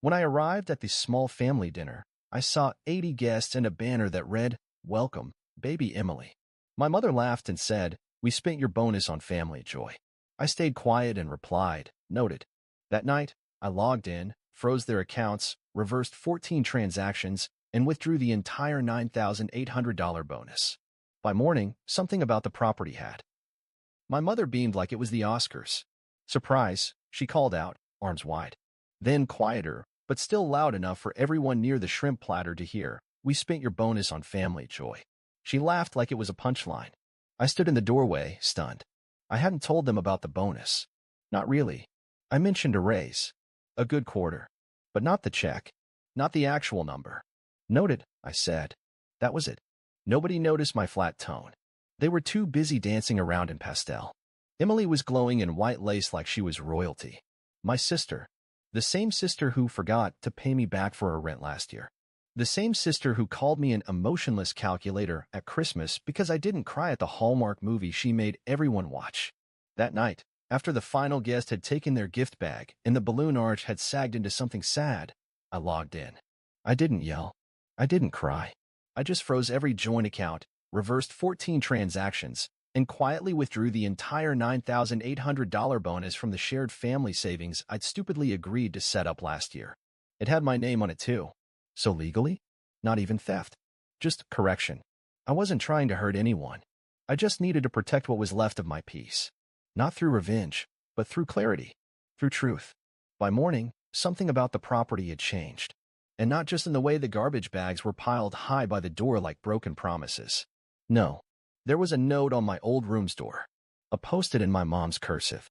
When I arrived at the small family dinner, I saw 80 guests and a banner that read, "Welcome, baby Emily." My mother laughed and said, "We spent your bonus on family joy." I stayed quiet and replied, "Noted." That night, I logged in, froze their accounts, reversed 14 transactions, and withdrew the entire $9,800 bonus. By morning, something about the property had. My mother beamed like it was the Oscars. "Surprise," she called out, arms wide. Then quieter, but still loud enough for everyone near the shrimp platter to hear, "We spent your bonus on family joy." She laughed like it was a punchline. I stood in the doorway, stunned. I hadn't told them about the bonus. Not really. I mentioned a raise. A good quarter. But not the check. Not the actual number. "Noted," I said. That was it. Nobody noticed my flat tone. They were too busy dancing around in pastel. Emily was glowing in white lace like she was royalty. My sister. The same sister who forgot to pay me back for her rent last year. The same sister who called me an emotionless calculator at Christmas because I didn't cry at the Hallmark movie she made everyone watch. That night, after the final guest had taken their gift bag and the balloon arch had sagged into something sad, I logged in. I didn't yell. I didn't cry. I just froze every joint account, reversed 14 transactions, and quietly withdrew the entire $9,800 bonus from the shared family savings I'd stupidly agreed to set up last year. It had my name on it too. So legally? Not even theft. Just correction. I wasn't trying to hurt anyone. I just needed to protect what was left of my peace. Not through revenge, but through clarity. Through truth. By morning, something about the property had changed. And not just in the way the garbage bags were piled high by the door like broken promises. No. There was a note on my old room's door. A post-it in my mom's cursive.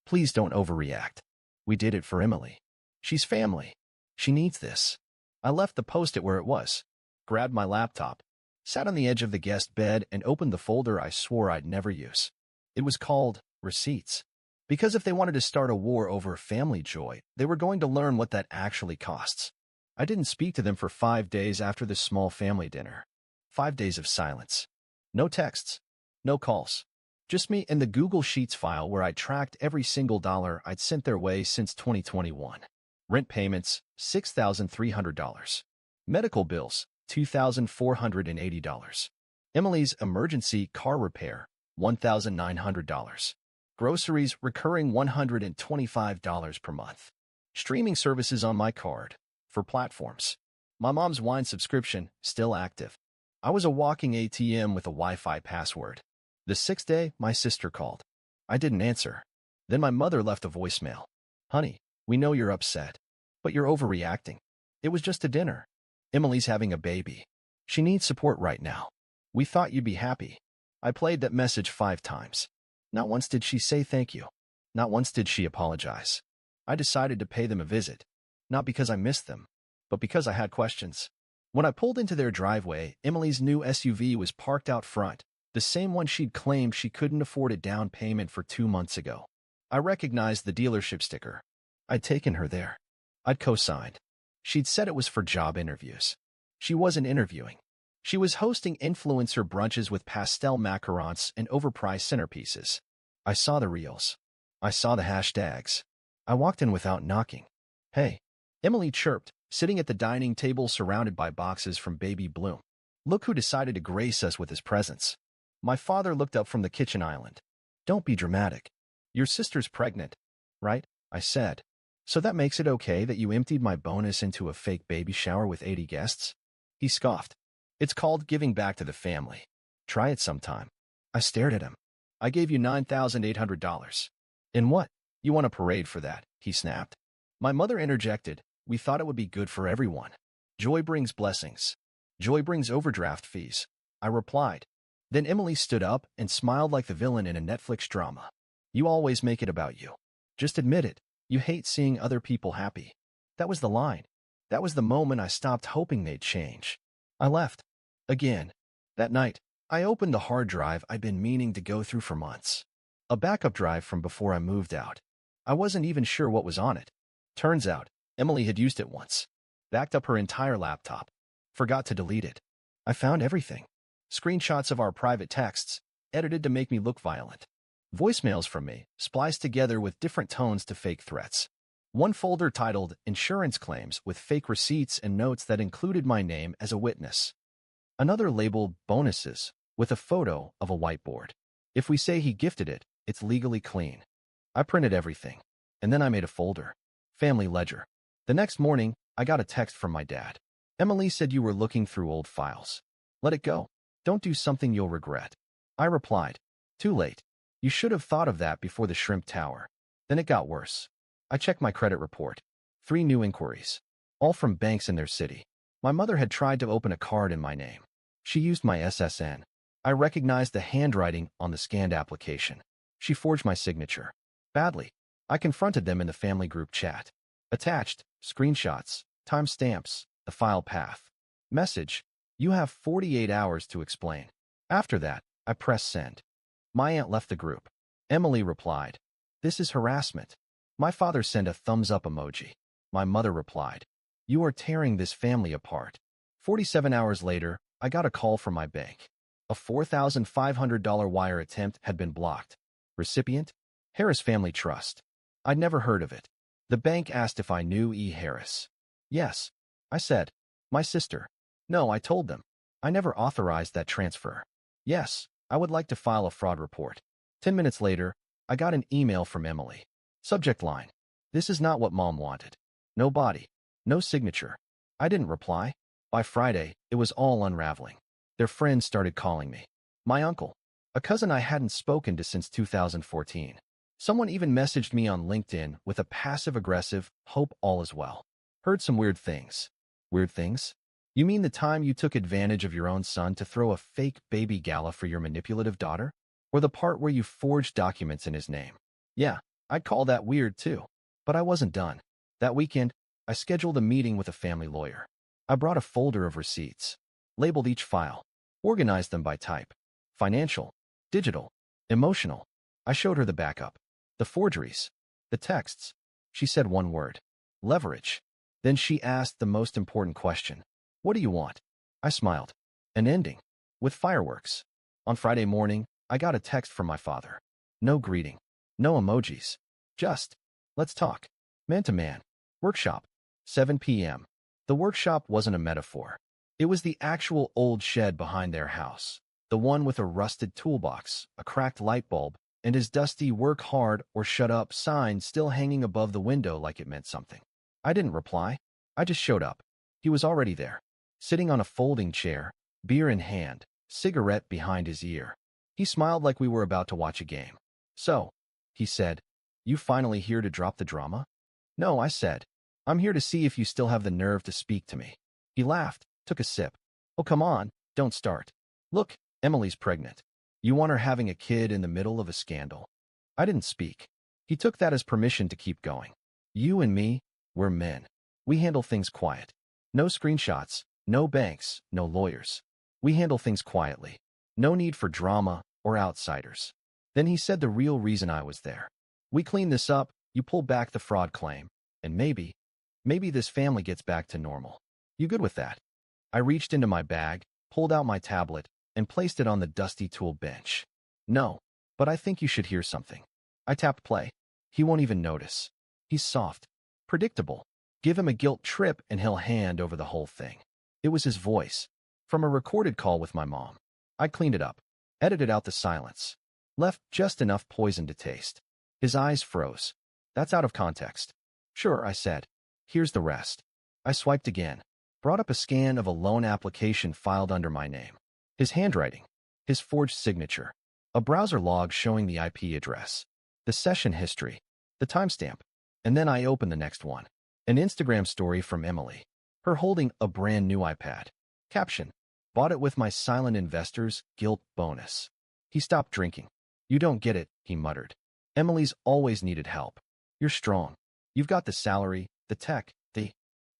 "Please don't overreact. We did it for Emily. She's family. She needs this." I left the post-it where it was, grabbed my laptop, sat on the edge of the guest bed, and opened the folder I swore I'd never use. It was called Receipts. Because if they wanted to start a war over family joy, they were going to learn what that actually costs. I didn't speak to them for 5 days after the small family dinner. 5 days of silence. No texts. No calls. Just me and the Google Sheets file where I tracked every single dollar I'd sent their way since 2021. Rent payments, $6,300. Medical bills, $2,480. Emily's emergency car repair, $1,900. Groceries recurring $125 per month. Streaming services on my card, for platforms. My mom's wine subscription, still active. I was a walking ATM with a Wi-Fi password. The 6th day, my sister called. I didn't answer. Then my mother left a voicemail. "Honey, we know you're upset, but you're overreacting. It was just a dinner. Emily's having a baby. She needs support right now. We thought you'd be happy." I played that message 5 times. Not once did she say thank you. Not once did she apologize. I decided to pay them a visit. Not because I missed them, but because I had questions. When I pulled into their driveway, Emily's new SUV was parked out front, the same one she'd claimed she couldn't afford a down payment for 2 months ago. I recognized the dealership sticker. I'd taken her there. I'd co-signed. She'd said it was for job interviews. She wasn't interviewing. She was hosting influencer brunches with pastel macarons and overpriced centerpieces. I saw the reels. I saw the hashtags. I walked in without knocking. "Hey," Emily chirped, sitting at the dining table surrounded by boxes from Baby Bloom. "Look who decided to grace us with his presence." My father looked up from the kitchen island. "Don't be dramatic. Your sister's pregnant, right?" I said. "So that makes it okay that you emptied my bonus into a fake baby shower with 80 guests?" He scoffed. "It's called giving back to the family. Try it sometime." I stared at him. "I gave you $9,800. In what? You want a parade for that?" he snapped. My mother interjected. "We thought it would be good for everyone. Joy brings blessings. Joy brings overdraft fees." I replied. Then Emily stood up and smiled like the villain in a Netflix drama. "You always make it about you. Just admit it. You hate seeing other people happy." That was the line. That was the moment I stopped hoping they'd change. I left. Again. That night, I opened the hard drive I'd been meaning to go through for months. A backup drive from before I moved out. I wasn't even sure what was on it. Turns out, Emily had used it once. Backed up her entire laptop. Forgot to delete it. I found everything. Screenshots of our private texts, edited to make me look violent. Voicemails from me, spliced together with different tones to fake threats. One folder titled Insurance Claims with fake receipts and notes that included my name as a witness. Another labeled Bonuses with a photo of a whiteboard. If we say he gifted it, it's legally clean. I printed everything, and then I made a folder. Family Ledger. The next morning, I got a text from my dad. Emily said you were looking through old files. Let it go. Don't do something you'll regret. I replied, too late. You should have thought of that before the Shrimp Tower. Then it got worse. I checked my credit report. 3 new inquiries, all from banks in their city. My mother had tried to open a card in my name. She used my SSN. I recognized the handwriting on the scanned application. She forged my signature. Badly. I confronted them in the family group chat. Attached, screenshots, timestamps, the file path. Message, you have 48 hours to explain. After that, I pressed send. My aunt left the group. Emily replied, this is harassment. My father sent a thumbs up emoji. My mother replied, you are tearing this family apart. 47 hours later, I got a call from my bank. A $4,500 wire attempt had been blocked. Recipient? Harris Family Trust. I'd never heard of it. The bank asked if I knew E. Harris. Yes, I said. My sister. No, I told them. I never authorized that transfer. Yes, I would like to file a fraud report. 10 minutes later, I got an email from Emily. Subject line. This is not what Mom wanted. No body. No signature. I didn't reply. By Friday, it was all unraveling. Their friends started calling me. My uncle. A cousin I hadn't spoken to since 2014. Someone even messaged me on LinkedIn with a passive-aggressive, hope all is well. Heard some weird things. Weird things? You mean the time you took advantage of your own son to throw a fake baby gala for your manipulative daughter? Or the part where you forged documents in his name? Yeah, I'd call that weird too. But I wasn't done. That weekend, I scheduled a meeting with a family lawyer. I brought a folder of receipts, labeled each file, organized them by type. Financial, digital, emotional. I showed her the backup, the forgeries, the texts. She said one word, leverage. Then she asked the most important question. What do you want? I smiled. An ending. With fireworks. On Friday morning, I got a text from my father. No greeting. No emojis. Just, let's talk. Man to man. Workshop. 7 p.m. The workshop wasn't a metaphor. It was the actual old shed behind their house. The one with a rusted toolbox, a cracked light bulb, and his dusty work hard or shut up sign still hanging above the window like it meant something. I didn't reply. I just showed up. He was already there, sitting on a folding chair, beer in hand, cigarette behind his ear. He smiled like we were about to watch a game. So, he said, you finally here to drop the drama? No, I said. I'm here to see if you still have the nerve to speak to me. He laughed, took a sip. Oh, come on, don't start. Look, Emily's pregnant. You want her having a kid in the middle of a scandal. I didn't speak. He took that as permission to keep going. You and me, we're men. We handle things quiet. No screenshots, no banks, no lawyers. We handle things quietly. No need for drama or outsiders. Then he said the real reason I was there. We clean this up, you pull back the fraud claim, and maybe this family gets back to normal. You good with that? I reached into my bag, pulled out my tablet, and placed it on the dusty tool bench. No, but I think you should hear something. I tapped play. He won't even notice. He's soft. Predictable. Give him a guilt trip and he'll hand over the whole thing. It was his voice. From a recorded call with my mom. I cleaned it up. Edited out the silence. Left just enough poison to taste. His eyes froze. That's out of context. Sure, I said. Here's the rest. I swiped again. Brought up a scan of a loan application filed under my name. His handwriting. His forged signature. A browser log showing the IP address. The session history. The timestamp. And then I opened the next one. An Instagram story from Emily. Her holding a brand new iPad. Caption. Bought it with my silent investors' guilt bonus. He stopped drinking. You don't get it, he muttered. Emily's always needed help. You're strong. You've got the salary, the tech,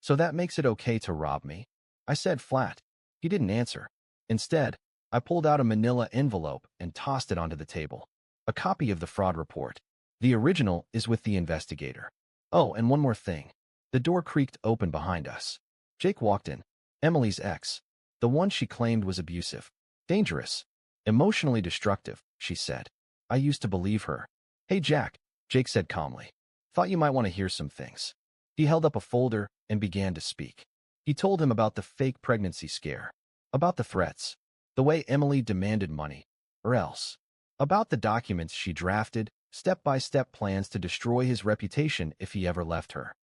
So that makes it okay to rob me? I said flat. He didn't answer. Instead, I pulled out a manila envelope and tossed it onto the table. A copy of the fraud report. The original is with the investigator. Oh, and one more thing. The door creaked open behind us. Jake walked in. Emily's ex. The one she claimed was abusive. Dangerous. Emotionally destructive, she said. I used to believe her. Hey, Jack, Jake said calmly. Thought you might want to hear some things. He held up a folder and began to speak. He told him about the fake pregnancy scare, about the threats, the way Emily demanded money, or else, about the documents she drafted, step-by-step plans to destroy his reputation if he ever left her.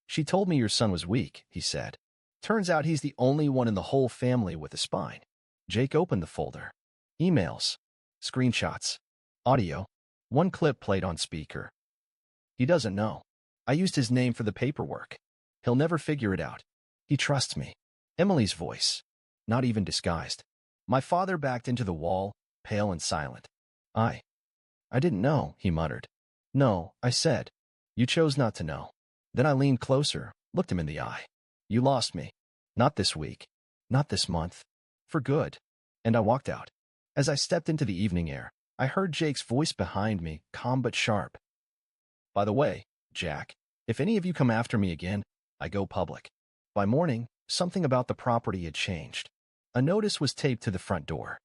She told me your son was weak, he said. Turns out he's the only one in the whole family with a spine. Jake opened the folder. Emails, screenshots, audio. One clip played on speaker. He doesn't know. I used his name for the paperwork. He'll never figure it out. He trusts me. Emily's voice, not even disguised. My father backed into the wall, pale and silent. I didn't know, he muttered. No, I said. You chose not to know. Then I leaned closer, looked him in the eye. You lost me. Not this week. Not this month. For good. And I walked out. As I stepped into the evening air, I heard Jake's voice behind me, calm but sharp. By the way, Jack, if any of you come after me again, I go public. By morning, something about the property had changed. A notice was taped to the front door.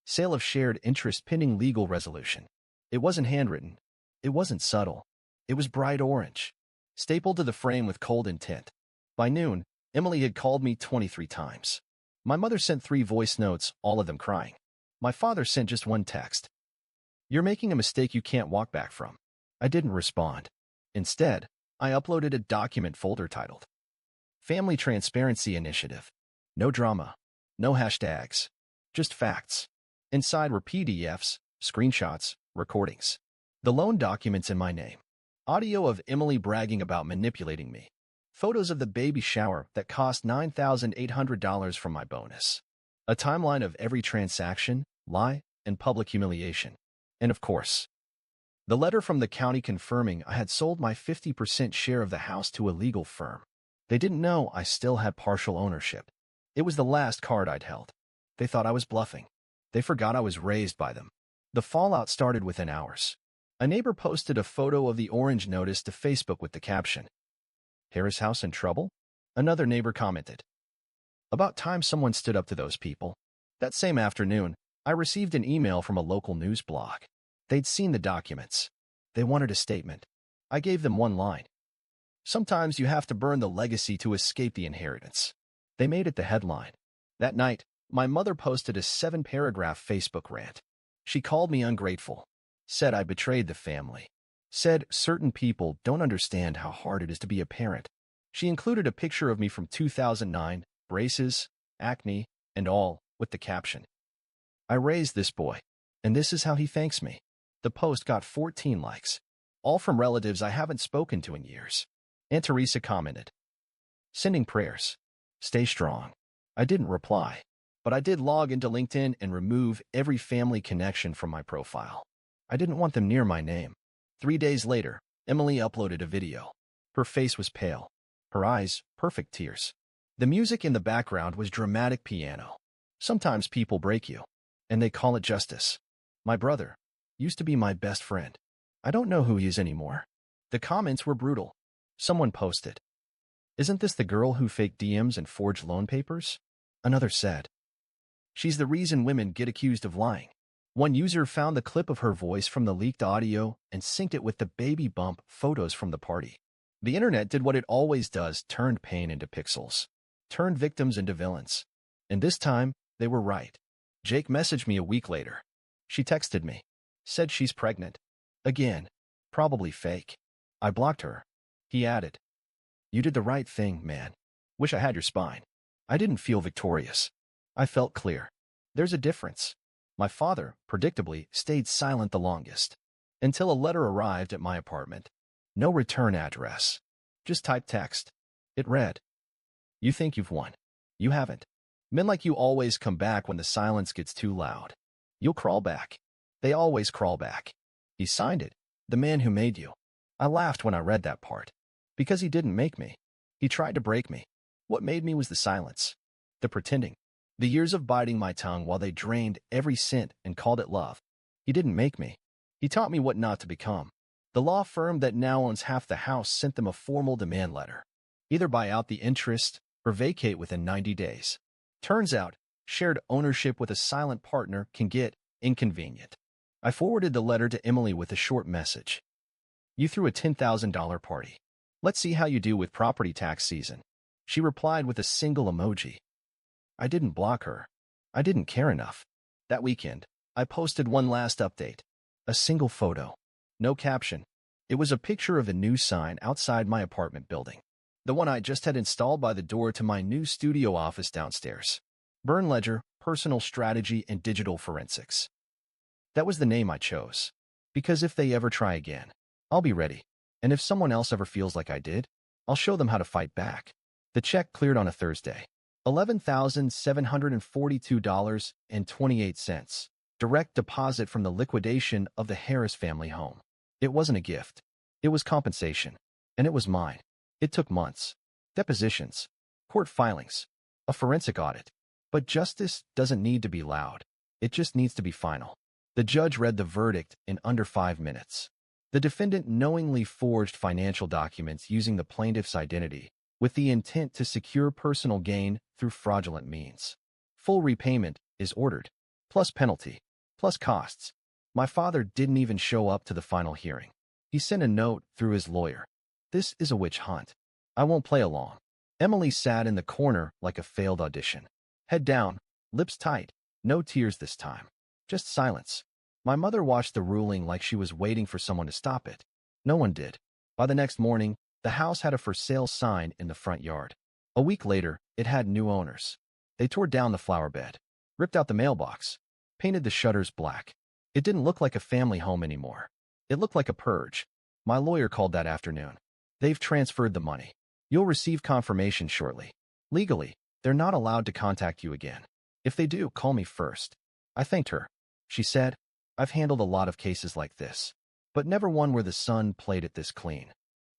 Sale of shared interest pending legal resolution. It wasn't handwritten. It wasn't subtle. It was bright orange, stapled to the frame with cold intent. By noon, Emily had called me 23 times. My mother sent 3 voice notes, all of them crying. My father sent just one text. You're making a mistake you can't walk back from. I didn't respond. Instead, I uploaded a document folder titled Family Transparency Initiative. No drama. No hashtags. Just facts. Inside were PDFs, screenshots, recordings. The loan documents in my name. Audio of Emily bragging about manipulating me. Photos of the baby shower that cost $9,800 from my bonus. A timeline of every transaction, lie, and public humiliation. And of course, the letter from the county confirming I had sold my 50% share of the house to a legal firm. They didn't know I still had partial ownership. It was the last card I'd held. They thought I was bluffing. They forgot I was raised by them. The fallout started within hours. A neighbor posted a photo of the orange notice to Facebook with the caption, Harris House in trouble? Another neighbor commented. About time someone stood up to those people. That same afternoon, I received an email from a local news blog. They'd seen the documents. They wanted a statement. I gave them one line. Sometimes you have to burn the legacy to escape the inheritance. They made it the headline. That night, my mother posted a 7-paragraph Facebook rant. She called me ungrateful, said I betrayed the family, said certain people don't understand how hard it is to be a parent. She included a picture of me from 2009, braces, acne, and all, with the caption, I raised this boy, and this is how he thanks me. The post got 14 likes, all from relatives I haven't spoken to in years. Aunt Teresa commented, sending prayers. Stay strong. I didn't reply, but I did log into LinkedIn and remove every family connection from my profile. I didn't want them near my name. 3 days later, Emily uploaded a video. Her face was pale. Her eyes, perfect tears. The music in the background was dramatic piano. Sometimes people break you, and they call it justice. My brother used to be my best friend. I don't know who he is anymore. The comments were brutal. Someone posted, isn't this the girl who faked DMs and forged loan papers? Another said, she's the reason women get accused of lying. One user found the clip of her voice from the leaked audio and synced it with the baby bump photos from the party. The internet did what it always does, turned pain into pixels, turned victims into villains. And this time, they were right. Jake messaged me a week later. She texted me, said she's pregnant. Again, probably fake. I blocked her. He added, you did the right thing, man. Wish I had your spine. I didn't feel victorious. I felt clear. There's a difference. My father, predictably, stayed silent the longest, until a letter arrived at my apartment. No return address. Just typed text. It read, you think you've won. You haven't. Men like you always come back when the silence gets too loud. You'll crawl back. They always crawl back. He signed it. The man who made you. I laughed when I read that part. Because he didn't make me. He tried to break me. What made me was the silence. The pretending. The years of biting my tongue while they drained every cent and called it love. He didn't make me. He taught me what not to become. The law firm that now owns half the house sent them a formal demand letter. Either buy out the interest or vacate within 90 days. Turns out, shared ownership with a silent partner can get inconvenient. I forwarded the letter to Emily with a short message. You threw a $10,000 party. Let's see how you do with property tax season. She replied with a single emoji. I didn't block her. I didn't care enough. That weekend, I posted one last update. A single photo. No caption. It was a picture of a new sign outside my apartment building. The one I just had installed by the door to my new studio office downstairs. Burn Ledger, Personal Strategy and Digital Forensics. That was the name I chose. Because if they ever try again, I'll be ready. And if someone else ever feels like I did, I'll show them how to fight back. The check cleared on a Thursday. $11,742.28. Direct deposit from the liquidation of the Harris family home. It wasn't a gift. It was compensation. And it was mine. It took months. Depositions. Court filings. A forensic audit. But justice doesn't need to be loud. It just needs to be final. The judge read the verdict in under 5 minutes. The defendant knowingly forged financial documents using the plaintiff's identity with the intent to secure personal gain through fraudulent means. Full repayment is ordered, plus penalty, plus costs. My father didn't even show up to the final hearing. He sent a note through his lawyer. This is a witch hunt. I won't play along. Emily sat in the corner like a failed audition. Head down, lips tight, no tears this time. Just silence. My mother watched the ruling like she was waiting for someone to stop it. No one did. By the next morning, the house had a for sale sign in the front yard. A week later, it had new owners. They tore down the flower bed, ripped out the mailbox, painted the shutters black. It didn't look like a family home anymore. It looked like a purge. My lawyer called that afternoon. They've transferred the money. You'll receive confirmation shortly. Legally, they're not allowed to contact you again. If they do, call me first. I thanked her. She said, I've handled a lot of cases like this, but never one where the son played it this clean.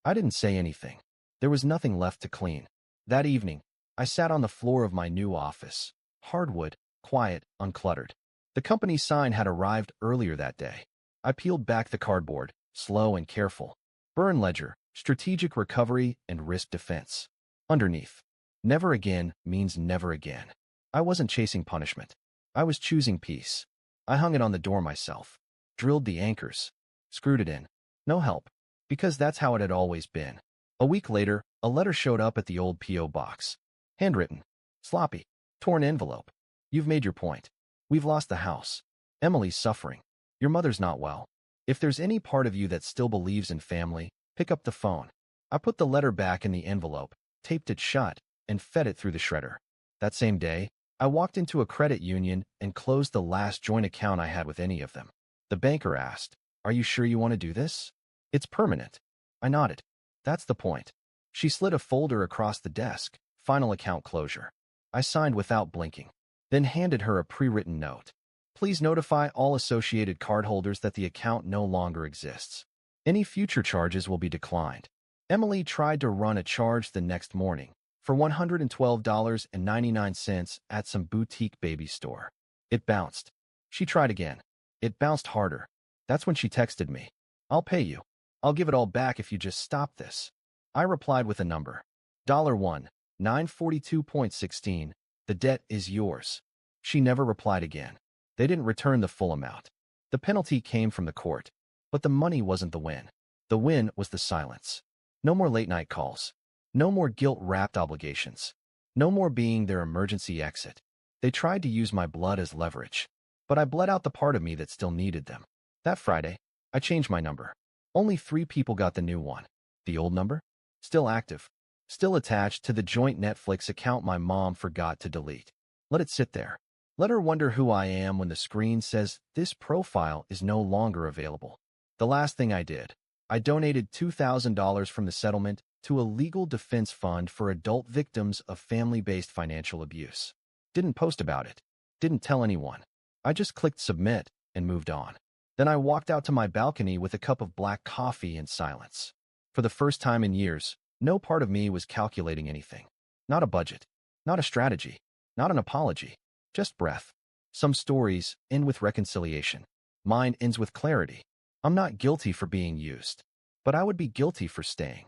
I didn't say anything. There was nothing left to clean. That evening, I sat on the floor of my new office. Hardwood, quiet, uncluttered. The company sign had arrived earlier that day. I peeled back the cardboard, slow and careful. Burn Ledger, Strategic Recovery and Risk Defense. Underneath, never again means never again. I wasn't chasing punishment. I was choosing peace. I hung it on the door myself, drilled the anchors, screwed it in. No help, because that's how it had always been. A week later, a letter showed up at the old P.O. box. Handwritten, sloppy, torn envelope. You've made your point. We've lost the house. Emily's suffering. Your mother's not well. If there's any part of you that still believes in family, pick up the phone. I put the letter back in the envelope, taped it shut, and fed it through the shredder. That same day, I walked into a credit union and closed the last joint account I had with any of them. The banker asked, Are you sure you want to do this? It's permanent. I nodded. That's the point. She slid a folder across the desk, final account closure. I signed without blinking, then handed her a pre-written note. Please notify all associated cardholders that the account no longer exists. Any future charges will be declined. Emily tried to run a charge the next morning for $112.99 at some boutique baby store. It bounced. She tried again. It bounced harder. That's when she texted me. I'll pay you. I'll give it all back if you just stop this. I replied with a number. $1, 942.16. The debt is yours. She never replied again. They didn't return the full amount. The penalty came from the court, but the money wasn't the win. The win was the silence. No more late-night calls. No more guilt-wrapped obligations. No more being their emergency exit. They tried to use my blood as leverage, but I bled out the part of me that still needed them. That Friday, I changed my number. Only 3 people got the new one. The old number? Still active. Still attached to the joint Netflix account my mom forgot to delete. Let it sit there. Let her wonder who I am when the screen says this profile is no longer available. The last thing I did, I donated $2,000 from the settlement to a legal defense fund for adult victims of family-based financial abuse. Didn't post about it. Didn't tell anyone. I just clicked submit and moved on. Then I walked out to my balcony with a cup of black coffee in silence. For the first time in years, no part of me was calculating anything. Not a budget. Not a strategy. Not an apology. Just breath. Some stories end with reconciliation. Mine ends with clarity. I'm not guilty for being used, but I would be guilty for staying.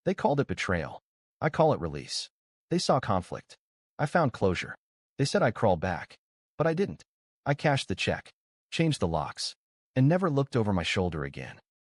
They called it betrayal. I call it release. They saw conflict. I found closure. They said I'd crawl back, but I didn't. I cashed the check, changed the locks, and never looked over my shoulder again.